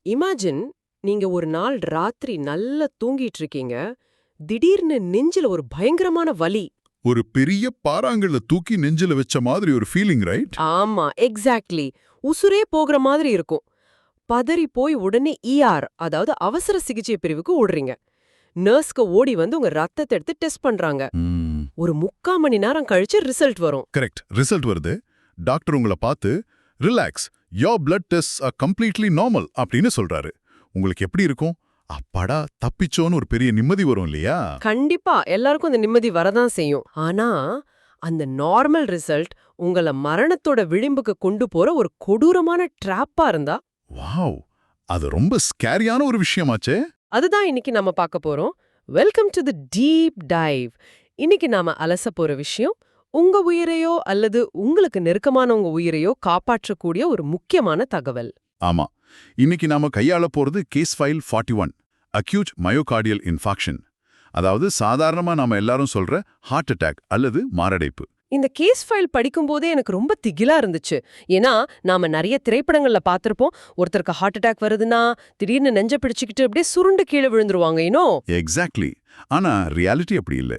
Imagine நீங்க ஒரு நாள் ராத்திரி நல்லா தூங்கிட்டு இருக்கீங்க. திடீர்னு நெஞ்சில ஒரு பயங்கரமான வலி. ஒரு பெரிய பாறாங்கல்ல தூக்கி நெஞ்சில வச்ச மாதிரி ஒரு ஃபீலிங், ரைட்? ஆமா, எக்ஸாக்ட்லி. உசுரே போகிற மாதிரி இருக்கும். பதறி போய் உடனே அதாவது அவசர சிகிச்சை பிரிவுக்கு ஓடுறீங்க. நர்ஸ்க்கு ஓடி வந்து உங்க ரத்தத்தை எடுத்து டெஸ்ட் பண்றாங்க. ஒரு 3/4 மணி நேரம் கழிச்சு ரிசல்ட் வரும். கரெக்ட், ரிசல்ட் வருது. டாக்டர் உங்களை பார்த்து relax, your blood test are completely normal அப்படின்னு சொல்றாரு. உங்களுக்கு எப்படி இருக்கும்? அப்பாடா தப்பிச்சோன்னு ஒரு பெரிய நிம்மதி வரும் இல்லையா? கண்டிப்பா எல்லாருக்கும் அந்த நிம்மதி வரதான் செய்யும். ஆனா அந்த நார்மல் ரிசல்ட் உங்கள மரணத்தோட விளிம்புக்கு கொண்டு போற ஒரு கொடூரமான ட்ராப்பா இருந்தா? வாவ், அது ரொம்ப ஸ்கேரியான ஒரு விஷயமாச்சே. அதுதான் இன்னைக்கு நாம பார்க்க போறோம். Welcome to the deep dive. இன்னைக்கு நாம அலச போற விஷயம் உங்க உயிரையோ அல்லது உங்களுக்கு நெருக்கமானவங்க உயிரையோ காப்பாற்றக்கூடிய ஒரு முக்கியமான தகவல். ஆமா, இன்னைக்கு நாம கையாள போறது case file 41, acute myocardial infarction. அதாவது சாதாரணமா நாம எல்லாரும் சொல்ற ஹார்ட் அட்டாக் அல்லது மாரடைப்பு. இந்த கேஸ் ஃபைல் படிக்கும்போதே எனக்கு ரொம்ப திகிலா இருந்துச்சு. ஏன்னா நாம நிறைய திரைப்படங்கள்ல பார்த்திருப்போம். ஒருத்தருக்கு ஹார்ட் அட்டாக் வருதுன்னா திடீர்னு நெஞ்ச பிடிச்சுக்கிட்டு அப்படியே சுருண்டு கீழே விழுந்துருவாங்க. எக்ஸாக்ட்லி. ஆனா ரியாலிட்டி அப்படி இல்ல.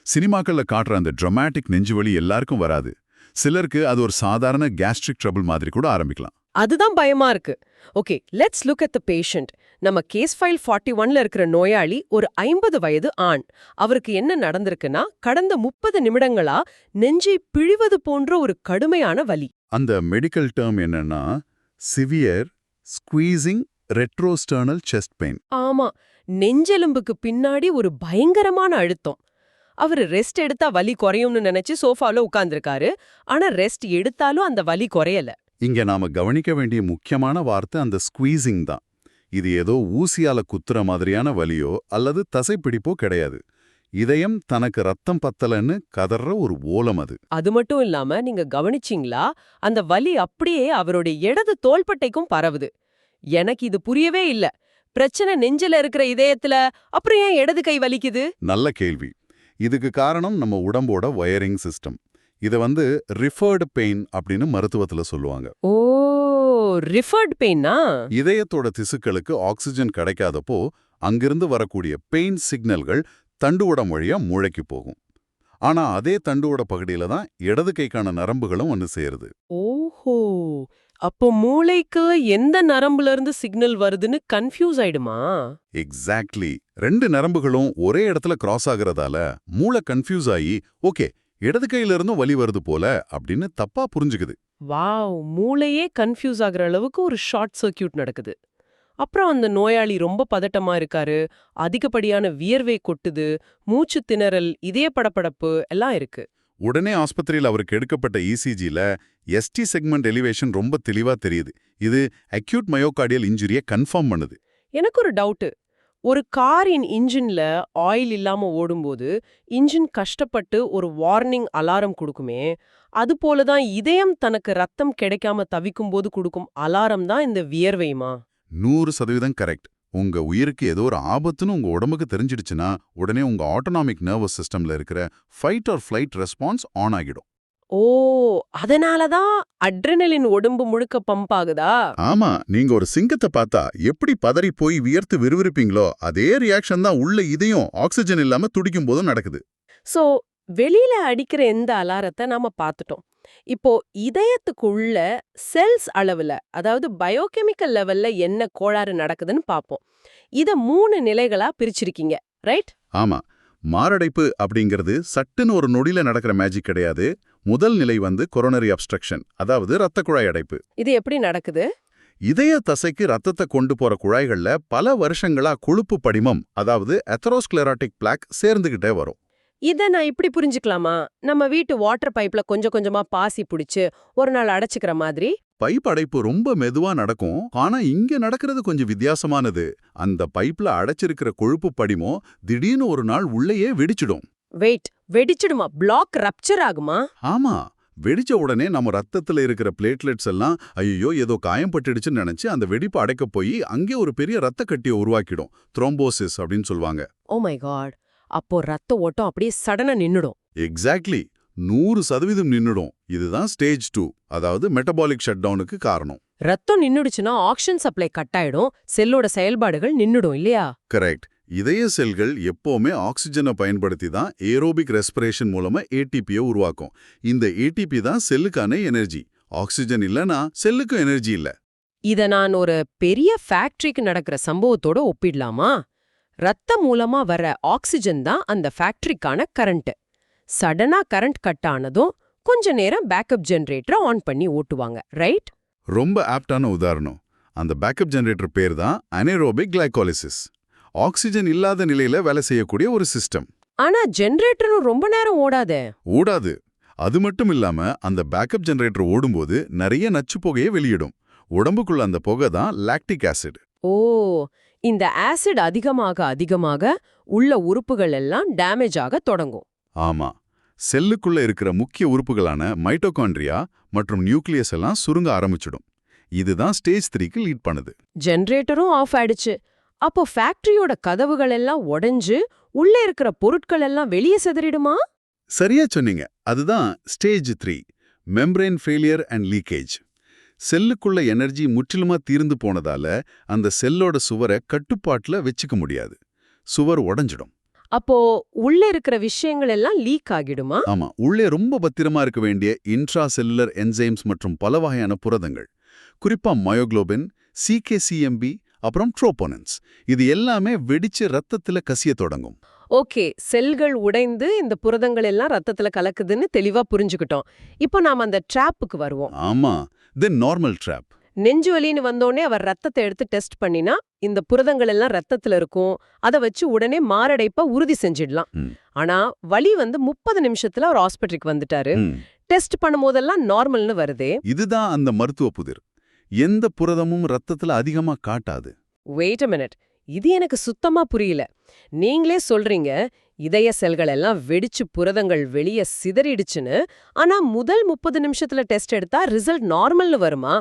சினிமாக்கள்ல காட்டுற அந்த ட்ராமாட்டிக் நெஞ்சுவலி எல்லாருக்கும் வராது. சிலருக்கு அது ஒரு சாதாரண கேஸ்ட்ரிக் ட்ரபிள் மாதிரி கூட ஆரம்பிக்கலாம். அதுதான் பயமா இருக்கு. Okay, let's look at the patient. நம்ம கேஸ் ஃபைல் 41ல இருக்கிற நோயாளி ஒரு 50 வயது ஆண். அவருக்கு என்ன நடந்திருக்குன்னா, கடந்த 30 நிமிடங்களா நெஞ்சை பிழிவது போன்ற ஒரு கடுமையான வலி. அந்த மெடிக்கல் டேர்ம் என்னன்னா சிவியர் ஸ்குவீசிங் ரெட்ரோஸ்டர்னல் செஸ்ட் பெயின். ஆமா, நெஞ்செலும்புக்கு பின்னாடி ஒரு பயங்கரமான அழுத்தம். அவரு ரெஸ்ட் எடுத்தா வலி குறையும்னு நினைச்சு சோஃபால உட்கார்ந்திருக்காரு. ஆனா ரெஸ்ட் எடுத்தாலும் அந்த வலி குறையல. இங்க நாம கவனிக்க வேண்டிய முக்கியமான வார்த்தை அந்த ஸ்குவீசிங் தான். இது ஏதோ ஊசியால குத்துற மாதிரியான வலியோ அல்லது தசைப்பிடிப்போ கிடையாது. இதயம் தனக்கு ரத்தம் பத்தலன்னு கதற ஒரு ஓலம் அது. அது மட்டும் இல்லாம நீங்க கவனிச்சீங்களா, அந்த வலி அப்படியே அவருடைய இடது தோள்பட்டைக்கும் பரவுது. எனக்கு இது புரியவே இல்ல. பிரச்சனை நெஞ்சில இருக்கிற இதயத்துல, அப்புறம் ஏன் இடது கை வலிக்குது? நல்ல கேள்வி. இதுக்கு காரணம் நம்ம உடம்போட வயரிங் சிஸ்டம். இத ரிஃபர்டு பெயின் அப்படின்னு மருத்துவத்துல சொல்லுவாங்க. ஓ, ரிஃபர்டு பெயினா? இதயத்தோட திசுக்களுக்கு ஆக்சிஜன் கிடைக்காதப்போ அங்கிருந்து வரக்கூடிய பெயின் சிக்னல்கள் தண்டுவடம் வழியா மூளைக்கு போகும். ஆனா அதே தண்டுவட பகுதியில தான் இடது கைக்கான நரம்புகளும் வந்து சேருது. ஓஹோ, அப்போ மூளைக்கு எந்த நரம்புல இருந்து சிக்னல் வருதுன்னு கன்ஃபியூஸ் ஆயிடுமா? எக்ஸாக்ட்லி. 2 நரம்புகளும் ஒரே இடத்துல கிராஸ் ஆகுறதால மூளை கன்ஃபியூஸ் ஆகி, ஓகே இடது கையில இருந்தும் வலி வருது போல அப்படின்னு தப்பா புரிஞ்சுக்குது. வாவ், மூளையே கன்ஃபியூஸ் ஆகுற அளவுக்கு ஒரு ஷார்ட் சர்க்கியூட் நடக்குது. அப்புறம் அந்த நோயாளி ரொம்ப பதட்டமா இருக்காரு, அதிகப்படியான வியர்வை கொட்டுது, மூச்சு திணறல், இதய படபடப்பு எல்லாம் இருக்கு. உடனே ஆஸ்பத்திரியில் அவருக்கு எடுக்கப்பட்ட இசிஜில எஸ்டி செக்மெண்ட் எலிவேஷன் ரொம்ப தெளிவா தெரியுது. இது அக்யூட் மயோகார்டியல் இன்ஜுரியை கன்ஃபார்ம் பண்ணுது. எனக்கு ஒரு டவுட்டு. ஒரு காரின் இன்ஜின்ல ஆயில் இல்லாம ஓடும்போது இன்ஜின் கஷ்டப்பட்டு ஒரு வார்னிங் அலாரம் கொடுக்குமே, அது போலதான் இதயம் தனக்கு ரத்தம் கிடைக்காம தவிக்கும் போது கொடுக்கும் அலாரம் தான் இந்த வியர்வையுமா? 100% கரெக்ட். உங்க உயிருக்கு ஏதோ ஒரு ஆபத்துன்னு உங்க உடம்புக்கு தெரிஞ்சிடுச்சுன்னா உடனே உங்க ஆட்டோனாமிக் நர்வஸ் சிஸ்டம்ல இருக்கிற fight or flight response on ஆகிடும். ஓ, அதனாலதான் அட்ரினலின் உடம்பு முழுக்க பம்ப் ஆகுதா? ஆமா, நீங்க ஒரு சிங்கத்தை பார்த்தா எப்படி பதறி போய் வியர்த்து விறுவிறுப்பீங்களோ அதே ரியாக்ஷன் தான் உள்ள இதயம் ஆக்சிஜன் இல்லாம துடிக்கும் போதும் நடக்குது. சோ வெளியில அடிக்கிற எந்த அலாரத்தை நாம பார்த்துட்டோம். இப்போ இதயத்துக்குள்ள செல்ஸ் அளவுல, அதாவது பயோகெமிக்கல் லெவல்ல என்ன கோளாறு நடக்குதுன்னு பாப்போம். இத 3 நிலைகளா பிரிச்சிருக்கீங்க, ரைட்? ஆமா, மாரடைப்பு அப்படிங்கிறது சட்டுன்னு ஒரு நொடியில நடக்கிற மேஜிக் கிடையாது. முதல் நிலை கொரோனரி அப்ஸ்ட்ரக்ஷன், அதாவது ரத்த குழாய் அடைப்பு. இது எப்படி நடக்குது? இதய தசைக்கு ரத்தத்தை கொண்டு போற குழாய்கள்ல பல வருஷங்களா கொழுப்பு படிமம், அதாவது அத்தெரோஸ்க்ளெரோட்டிக் பிளாக் சேர்ந்துகிட்டே வரும். இத நான் இப்படி புரிஞ்சுக்கலாமா? நம்ம வீட்டு வாட்டர் பைப்ல கொஞ்சம் கொஞ்சமா பாசி புடிச்சு ஒரு நாள் அடைச்சுக்கிற மாதிரி? பைப் அடைப்பு ரொம்ப மெதுவா நடக்கும். ஆனா இங்க நடக்கிறது கொஞ்சம் வித்தியாசமானது. அந்த பைப்ல அடைச்சிருக்கிற கொழுப்பு படிமம் திடீர்னு ஒரு நாள் உள்ளேயே வெடிச்சிடும். வெயிட், வெடிச்சிடுமா? பிளாக் ரப்சர் ஆகுமா? ஆமா, வெடிச்ச உடனே நம்ம ரத்தத்துல இருக்கிற பிளேட்லெட்ஸ் எல்லாம் ஐயோ ஏதோ காயம் பட்டுடுச்சுன்னு நினைச்சு அந்த வெடிப்பு அடைக்க போய் அங்கே ஒரு பெரிய ரத்த கட்டியை உருவாக்கிடும். த்ரோம்போசிஸ் அப்படின்னு சொல்லுவாங்க. ஓ மை காட், அப்போ ரத்த ஓட்டம் அப்படியே சடனா நின்னுடும். எக்ஸாக்ட்லி, 100% நின்னுடும். இதுதான் ஸ்டேஜ் 2, அதாவது மெட்டபாலிக் ஷட் டவுனுக்கு காரணம். ரத்தம் நின்னுடுச்சுன்னா ஆக்சிஜன் சப்ளை கட் ஆயிடும், செல்லோட செயல்பாடுகள் நின்னுடும் இல்லையா? கரெக்ட். இதய செல்கள் எப்பவுமே ஆக்சிஜனை பயன்படுத்தி தான் ஏரோபிக் ரெஸ்பிரேஷன் மூலமா ஏடிபியை உருவாக்கும். இந்த ஏடிபி தான் செல்லுக்கான எனர்ஜி. ஆக்சிஜன் இல்லனா செல்லுக்கு எனர்ஜி இல்ல. இத நான் ஒரு பெரிய ஃபேக்டரிக்கு நடக்கிற சம்பவத்தோட ஒப்பிடலாமா? ரத்தம் மூலமா வர ஆக்சிஜன் தான் அந்த ஃபேக்டரிக்கான கரண்ட். சடனா கரண்ட் கட் ஆனதும் கொஞ்ச நேரம் பேக்கப் ஜெனரேட்டரை ஆன் பண்ணி ஓட்டுவாங்க, ரைட்? ரொம்ப ஆப்டான உதாரணம். அந்த பேக்கப் ஜெனரேட்டர் பேர் தான் அனேரோபிக் கிளைகாலிசிஸ். ஆக்சிஜன் இல்லாத நிலையில வேலை செய்யக்கூடிய ஒரு சிஸ்டம். ஆனா ஜெனரேட்டரும் ரொம்ப நேரம் ஓடாதே. ஓடாது. அது மட்டும் இல்லாம அந்த பேக்கப் ஜெனரேட்டர் ஓடும்போது நிறைய நச்சு புகையை வெளியிடும். உடம்புக்குள்ள அந்த புகை தான் லாக்டிக் ஆசிட். ஓ, இந்த ஆசிட் அதிகமாக அதிகமாக உள்ள உறுப்புகள் எல்லாம் டேமேஜ் ஆக தொடங்கும். ஆமா. செல்லுக்குள்ள இருக்கிற முக்கிய உறுப்புகளான மைட்டோகாண்ட்ரியா மற்றும் நியூக்ளியஸ் எல்லாம் சுருங்க ஆரம்பிச்சிடும். இதுதான் ஸ்டேஜ் 3க்கு லீட் பண்ணுது. ஜெனரேட்டரும் ஆஃப் ஆயிடுச்சு. அப்போ ஃபேக்டரியோட கதவுகள் எல்லாம் உடைஞ்சு உள்ள இருக்கிற பொருட்கள் எல்லாம் வெளியே சிதறிடுமா? சரியா சொன்னீங்க. அதுதான் stage 3, membrane failure and leakage. செல்லுக்குள்ள எனர்ஜி முற்றிலுமா தீர்ந்து போனதால அந்த செல்லோட சுவரை கட்டுப்பாட்டுல வச்சுக்க முடியாது. சுவர் உடைஞ்சிடும். அப்போ உள்ள இருக்கிற விஷயங்கள் எல்லாம் லீக் ஆகிடுமா? ஆமா, உள்ளே ரொம்ப பத்திரமா இருக்க வேண்டிய இன்ட்ரா செல்லுலர் என்சைம்ஸ் மற்றும் பல வகையான புரதங்கள், குறிப்பா மயோகுளோபின், சிகேசிஎம்பி, அப்புறம் ட்ரோபோனன்ஸ், இது எல்லாமே வெடிச்சு ரத்தத்துல கசிய தொடங்கும். ஓகே, செல்கள் உடைந்து இந்த புரதங்கள் எல்லாம் ரத்தத்துல கலக்குதுன்னு தெளிவா புரிஞ்சுக்கிட்டோம். இப்போ நாம அந்த ட்ராப்புக்கு வருவோம். ஆமா, தென் நார்மல் ட்ராப். நெஞ்சு வலின்னு வந்தோடனே அவர் ரத்தத்தை எடுத்து டெஸ்ட் பண்ணினா இந்த புரதங்கள் எல்லாம் ரத்தத்துல இருக்கும். அதை வச்சு உடனே மாரடைப்ப உறுதி செஞ்சிடலாம். ஆனா வலி வந்து 30 நிமிஷத்துல அவர் ஹாஸ்பிட்டலுக்கு வந்துட்டாரு. டெஸ்ட் பண்ணும்போதெல்லாம் நார்மல்னு வருதே. இதுதான் அந்த மருத்துவ புதிர். எந்த புரதமும் ரத்தத்துல அதிகமா காட்டாது. வெயிட் அ மினிட், இது எனக்கு சுத்தமா புரியல. நீங்களே சொல்றீங்க இதய செல்கள் எல்லாம் வெடிச்சு புரதங்கள் வெளியே சிதறிடுச்சுன்னு. ஆனா முதல் 30 நிமிஷத்துல டெஸ்ட் எடுத்தா ரிசல்ட் நார்மல்னு வருமா?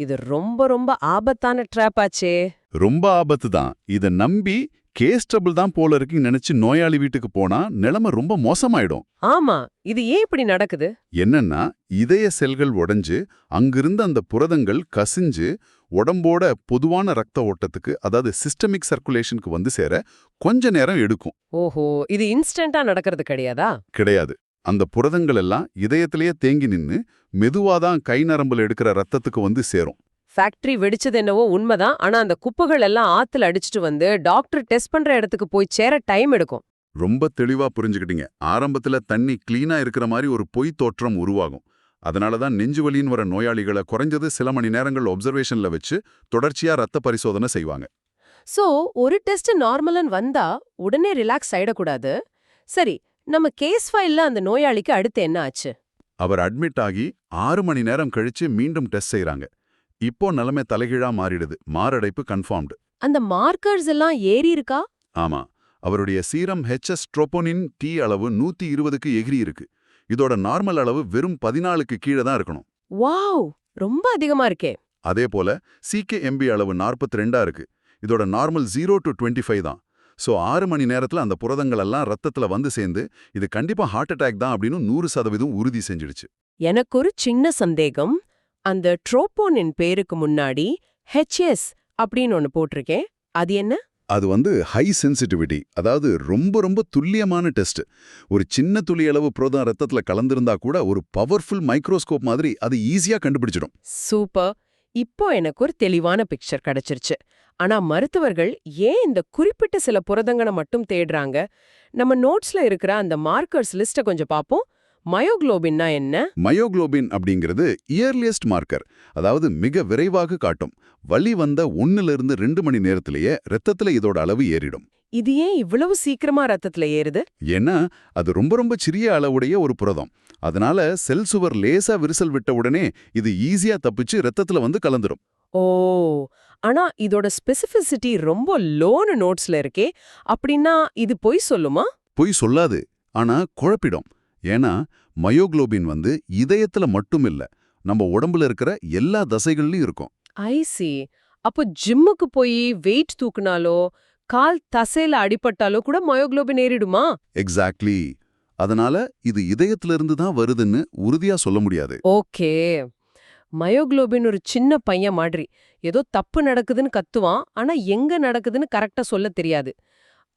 இது ரொம்ப ரொம்ப ஆபத்தான ட்ராப் ஆச்சே. ரொம்ப ஆபத்து தான். இத நம்பி கேஸ் ட்ரபிள் தான் போல இருக்குன்னு நினைச்சு நோயாளி வீட்டுக்கு போனா நிலைமை ரொம்ப மோசமாயிடும். ஆமா, இது ஏன் இப்படி நடக்குது? என்னன்னா, இதய செல்கள் உடைஞ்சு அங்கிருந்த அந்த புரதங்கள் கசிஞ்சு உடம்போட பொதுவான ரத்த ஓட்டத்துக்கு, அதாவது சிஸ்டமிக் சர்க்குலேஷனுக்கு வந்து சேர கொஞ்ச நேரம் எடுக்கும். ஓஹோ, இது இன்ஸ்டன்டா நடக்கிறது கிடையாதா? கிடையாது. அந்த புரதங்கள் எல்லாம் இதயத்திலேயே தேங்கி நின்னு மெதுவாதான் கை நரம்புல எடுக்கிற ரத்தத்துக்கு வந்து சேரும். ஃபேக்டரி வெடிச்சது என்னவோ உண்மைதான். ஆனா அந்த குப்பைகள் எல்லாம் ஆத்துல அடிச்சிட்டு வந்து டாக்டர் டெஸ்ட் பண்ற இடத்துக்கு போய் சேர டைம் எடுக்கும். ரொம்ப தெளிவா புரிஞ்சுக்கிட்டீங்க. ஆரம்பத்துல தண்ணி கிளீனா இருக்கிற மாதிரி ஒரு பொய் தோற்றம் உருவாகும். அதனாலதான் நெஞ்சுவலின்னு வர நோயாளிகளை குறைஞ்சது சில மணி நேரங்கள் ஒப்சர்வேஷன்ல வச்சு தொடர்ச்சியா ரத்த பரிசோதனை செய்வாங்க. சோ ஒரு டெஸ்ட் நார்மலன் வந்தா உடனே ரிலாக்ஸ் ஆயிடக்கூடாது. சரி, நம்ம கேஸ் ஃபைல்ல அந்த நோயாளிக்கு அடுத்து என்ன ஆச்சு? அவர் அட்மிட் ஆகி 6 மணி நேரம் கழிச்சு மீண்டும் டெஸ்ட் செய்றாங்க. இப்போ நிலைமை தலைகீழா மாறிடுது. மாரடைப்பு கன்ஃபார்ம்டு. அந்த மார்க்கர்ஸ் எல்லாம் ஏறி இருக்கா? ஆமா, அவருடைய சீரம் HS ட்ரோபோனின் T அளவு 120க்கு எகிரி இருக்கு. இதோட நார்மல் அளவு வெறும் 14க்கு கீழே தான் இருக்கணும். வாவ், ரொம்ப அதிகமா இருக்கே. அதே போல CKMB அளவு 42ஆ இருக்கு. இதோட நார்மல் 0 to 25 தான். சோ 6 மணி நேரத்துல அந்த புரதங்கள் எல்லாம் ரத்தத்துல வந்து சேர்ந்து இது கண்டிப்பா ஹார்ட் அட்டாக் தான் அப்படின்னு 100% உறுதி செஞ்சிடுச்சு. எனக்கு ஒரு சின்ன சந்தேகம். அந்த ட்ரோபோனின் பேருக்கு முன்னாடி HS அப்படின்னு ஒன்னு போட்டிருக்கேன். அது என்ன? அது வந்து ஹை சென்சிட்டிவிட்டி, அதாவது ரொம்ப ரொம்ப துல்லியமான டெஸ்ட். ஒரு சின்ன துளி அளவு புரதம் ரத்தத்துல கலந்திருந்தா கூட ஒரு பவர்ஃபுல் மைக்ரோஸ்கோப் மாதிரி அது ஈஸியா கண்டுபிடிச்சிடும். சூப்பர். இப்போ எனக்கு ஒரு தெளிவான பிக்சர் கிடைச்சிருச்சு. ஆனா மருத்துவர்கள் ஏன் இந்த குறிப்பிட்ட சில புரதங்களை மட்டும் தேடுறாங்க? நம்ம நோட்ஸ்ல இருக்கிற அந்த மார்க்கர்ஸ் லிஸ்ட்டை கொஞ்சம் பார்ப்போம். மயோகுளோபின்னா என்ன? மயோகுளோபின் அப்படிங்கிறது இயர்லியஸ்ட் மார்க்கர், அதாவது மிக விரைவாக காட்டும். வலி வந்த 1லிருந்து 2 மணி நேரத்திலேயே ரத்தத்துல இதோட அளவு ஏறிடும். இது ஏன் இவ்வளவு சீக்கிரமா ரத்தத்துல ஏறுது? ஏன்னா அது ரொம்ப ரொம்ப சிறிய அளவுடைய ஒரு புரதம். அதனால செல் சுவர் லேசா விரிசல் விட்ட உடனே இது ஈஸியா தப்பிச்சு ரத்தத்துல வந்து கலந்துரும். ஓ, ஆனா இதோட ஸ்பெசிஃபிசிட்டி ரொம்ப லோன்னு நோட்ஸ்ல இருக்கே. அப்படின்னா இது பொய் சொல்லுமா? பொய் சொல்லாது, ஆனா குழப்பிடும். ஏன்னா மயோகுளோபின் வந்து இதயத்துல மட்டும் இல்ல, நம்ம உடம்புல இருக்கிற எல்லா தசைகள்லயும் இருக்கும். ஐ சி. அப்போ ஜிம்முக்கு போய் வெயிட் தூக்குனாலோ கால் தசையில அடிபட்டாலோ கூட மயோகுளோபின் ஏறிடுமா? எக்ஸாக்ட்லி. அதனால இது இதயத்திலிருந்து தான் வருதுன்னு உறுதியா சொல்ல முடியாது. ஓகே. மயோகுளோபின் ஒரு சின்ன பையன் மாதிரி. ஏதோ தப்பு நடக்குதுன்னு கத்துவான், ஆனா எங்க நடக்குதுன்னு கரெக்டா சொல்ல தெரியாது.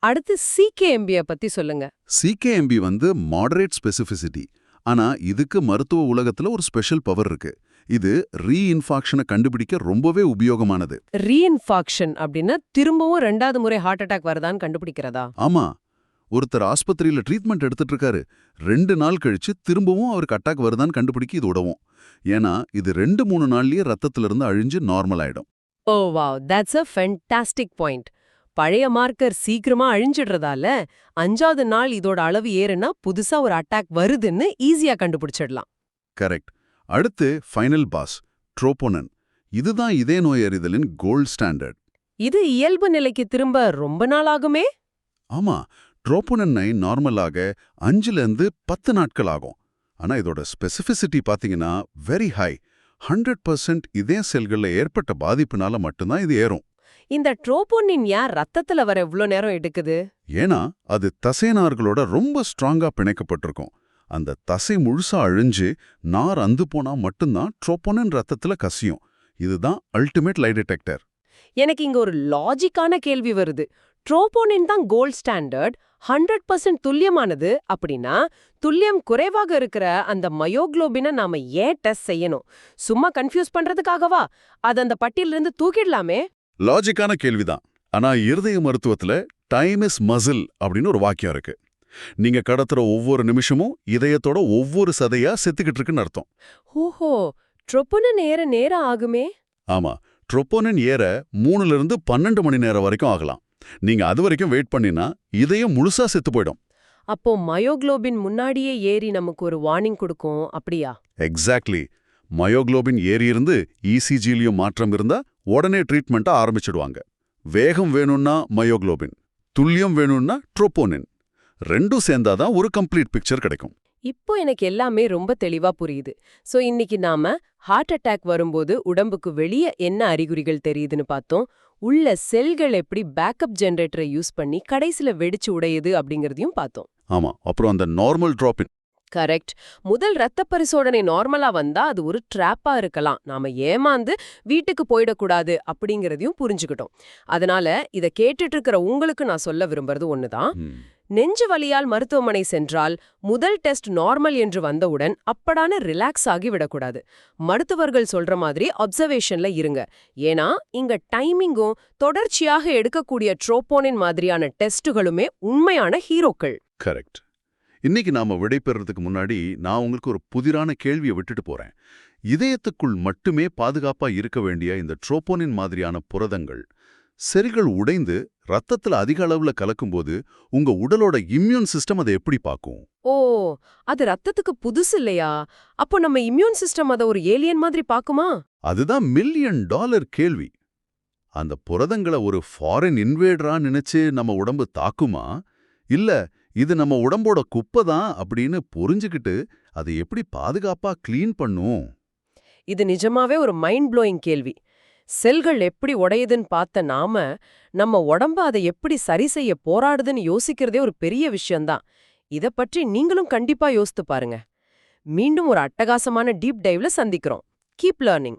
அடுத்து சிகேஎம்பிய பத்தி சொல்லுங்க. சிகேஎம்பி வந்து மாடரேட் ஸ்பெசிஃபிசிட்டி. ஆனா இதுக்கு மருத்துவ உலகத்துல ஒரு ஸ்பெஷல் பவர் இருக்கு. இது ரீஇன்ஃபாக்ஷனை கண்டுபிடிக்க ரொம்பவே உபயோகமானது. ரீஇன்ஃபாக்ஷன் அப்படின்னா திரும்பவும் 2வது முறை ஹார்ட் அட்டாக் வருதான்னு கண்டுபிடிக்கிறதா? ஆமா, ஒருத்தர் ஆஸ்பத்திரியில ட்ரீட்மெண்ட் எடுத்துட்டு இருக்காரு. 2 நாள் கழிச்சு திரும்பவும் அவருக்கு அட்டாக் வருதான்னு கண்டுபிடிக்க இது உதவும். ஏன்னா இது 2-3 நாள்லயே ரத்தத்துல இருந்து அழிஞ்சு நார்மல் ஆயிடும். ஓ wow, that's a fantastic point. பழைய மார்க்கர் சீக்கிரமா அழிஞ்சிடுறதால 5வது நாள் இதோட அளவு ஏறுனா புதுசா ஒரு அட்டாக் வருதுன்னு ஈஸியா கண்டுபிடிச்சிடலாம். கரெக்ட். அடுத்து ஃபைனல் பாஸ், ட்ரோபோனன். இதுதான் இதய நோய் அறிதலின் கோல்ட் ஸ்டாண்டர்ட். இது இயல்பு நிலைக்கு திரும்ப ரொம்ப நாள் ஆகுமே? ஆமா, ட்ரோபோனனை நார்மலாக 5லேருந்து 10 நாட்கள் ஆகும். ஆனா இதோட ஸ்பெசிஃபிசிட்டி பாத்தீங்கன்னா வெரி ஹை. 100% இதய செல்கள்ல ஏற்பட்ட பாதிப்புனால மட்டும்தான் இது ஏறும். இந்த ட்ரோபோனின் ஏன் ரத்தத்துல வர இவ்ளோ நேரம் எடுக்குது? ஏன்னா அது தசைநார்களோட ரொம்ப ஸ்ட்ராங்கா பிணைக்கப்பட்டிருக்கும். அந்த தசை முழுசா அழிஞ்சு நார் அந்து போனா மட்டும்தான் ட்ரோபோனன் ரத்தத்துல கசியும். இதுதான் அல்டிமேட் லை டிடெக்டர். எனக்கு இங்க ஒரு லாஜிக்கான கேள்வி வருது. ட்ரோபோனின் தான் கோல்ட் ஸ்டாண்டர்ட், 100% துல்லியமானது அப்படின்னா, துல்லியம் குறைவாக இருக்கிற அந்த மயோகுளோபினை நாம ஏன் டெஸ்ட் செய்யணும்? சும்மா கன்ஃபியூஸ் பண்றதுக்காகவா? அது அந்த பட்டியலிருந்து தூக்கிடலாமே? லாஜிக்கான கேள்விதான். ஆனா இருதய மருத்துவத்துல டைம் இஸ் மசில் அப்படின்னு ஒரு வாக்கியம் இருக்கு. நீங்க கடத்துற ஒவ்வொரு நிமிஷமும் இதயத்தோட ஒவ்வொரு சதையா செத்துக்கிட்டு இருக்குன்னு அர்த்தம். ஓஹோ, ட்ரோபோனின் நேரம் ஆகுமே? ஆமா, ட்ரோபோனின் ஏற 3லிருந்து 12 மணி நேரம் வரைக்கும் ஆகலாம். நீங்க அது வரைக்கும் வெயிட் பண்ணினா இதயம் முழுசா செத்து போயிடும். அப்போ மயோகுளோபின் முன்னாடியே ஏறி நமக்கு ஒரு வார்னிங் கொடுக்கும், அப்படியா? எக்ஸாக்ட்லி. மயோகுளோபின் ஏறி இருந்து இசிஜிலையும் மாற்றம் இருந்தா உடனே ட்ரீட்மெண்ட்டை ஆரம்பிச்சிடுவாங்க. வேகம் வேணும்னா மயோகுளோபின், துல்லியம் வேணும்னா ட்ரோபோனின். ரெண்டும் சேர்ந்தாதான் ஒரு கம்ப்ளீட் பிக்சர் கிடைக்கும். இப்போ எனக்கு எல்லாமே ரொம்ப தெளிவா புரியுது. சோ இன்னைக்கு நாம ஹார்ட் அட்டாக் வரும்போது உடம்புக்கு வெளியே என்ன அறிகுறிகள் தெரியுதுன்னு பார்த்தோம். உள்ள செல்கள் எப்படி பேக்கப் ஜெனரேட்டரை யூஸ் பண்ணி கடைசில வெடிச்சு உடையுது அப்படிங்கறதையும் பார்த்தோம். ஆமா, அப்புறம் அந்த நார்மல் டிராப்பின். கரெக்ட். முதல் ரத்த பரிசோதனை நார்மலா வந்தா அது ஒரு ட்ராப்பா இருக்கலாம். நாம ஏமாந்து வீட்டுக்கு போயிடக்கூடாது அப்படிங்கறதையும் புரிஞ்சுக்கிட்டோம். அதனால இத கேட்டுட்டு இருக்கிற உங்களுக்கு நான் சொல்ல விரும்புறது ஒண்ணுதான். நெஞ்சு வலியால் மருத்துவமனை சென்றால் முதல் டெஸ்ட் நார்மல் என்று வந்தவுடன் அப்படான ரிலாக்ஸ் ஆகி விடக்கூடாது. மருத்துவர்கள் சொல்ற மாதிரி அப்சர்வேஷன்ல இருங்க. ஏன்னா இங்க டைமிங்கும் தொடர்ச்சியாக எடுக்கக்கூடிய ட்ரோபோனின் மாதிரியான டெஸ்டுகளுமே உண்மையான ஹீரோக்கள். கரெக்ட். இன்னைக்கு நாம விடைபெறதுக்கு முன்னாடி நான் உங்களுக்கு ஒரு புதிரான கேள்வியை விட்டுட்டு போறேன். இதயத்துக்குள் மட்டுமே பாதுகாப்பா இருக்க வேண்டிய இந்த ட்ரோபோனின் மாதிரியான புரதங்கள் செல்கள் உடைந்து ரத்தத்துல அதிக அளவுல கலக்கும்போது உங்க உடலோட இம்யூன் சிஸ்டம் அதை எப்படி பார்க்கும்? ஓ, அது ரத்தத்துக்கு புதுசு இல்லையா? அப்போ நம்ம இம்யூன் சிஸ்டம் அதை ஒரு ஏலியன் மாதிரி பாக்குமா? அதுதான் $1 மில்லியன் கேள்வி. அந்த புரதங்களை ஒரு ஃபாரின் இன்வேடரா நினைச்சு நம்ம உடம்பு தாக்குமா? இல்ல இது நம்ம உடம்போட குப்பை தான் அப்படின்னு புரிஞ்சுக்கிட்டு அதை எப்படி பாதுகாப்பா கிளீன் பண்ணும்? இது நிஜமாவே ஒரு மைண்ட் ப்ளோயிங் கேள்வி. செல்கள் எப்படி உடையுதுன்னு பார்த்த நாம நம்ம உடம்ப அதை எப்படி சரி செய்ய போராடுதுன்னு யோசிக்கிறதே ஒரு பெரிய விஷயம்தான். இத பற்றி நீங்களும் கண்டிப்பா யோசித்து பாருங்க. மீண்டும் ஒரு அட்டகாசமான டீப் டைவ்ல சந்திக்கிறோம். Keep learning.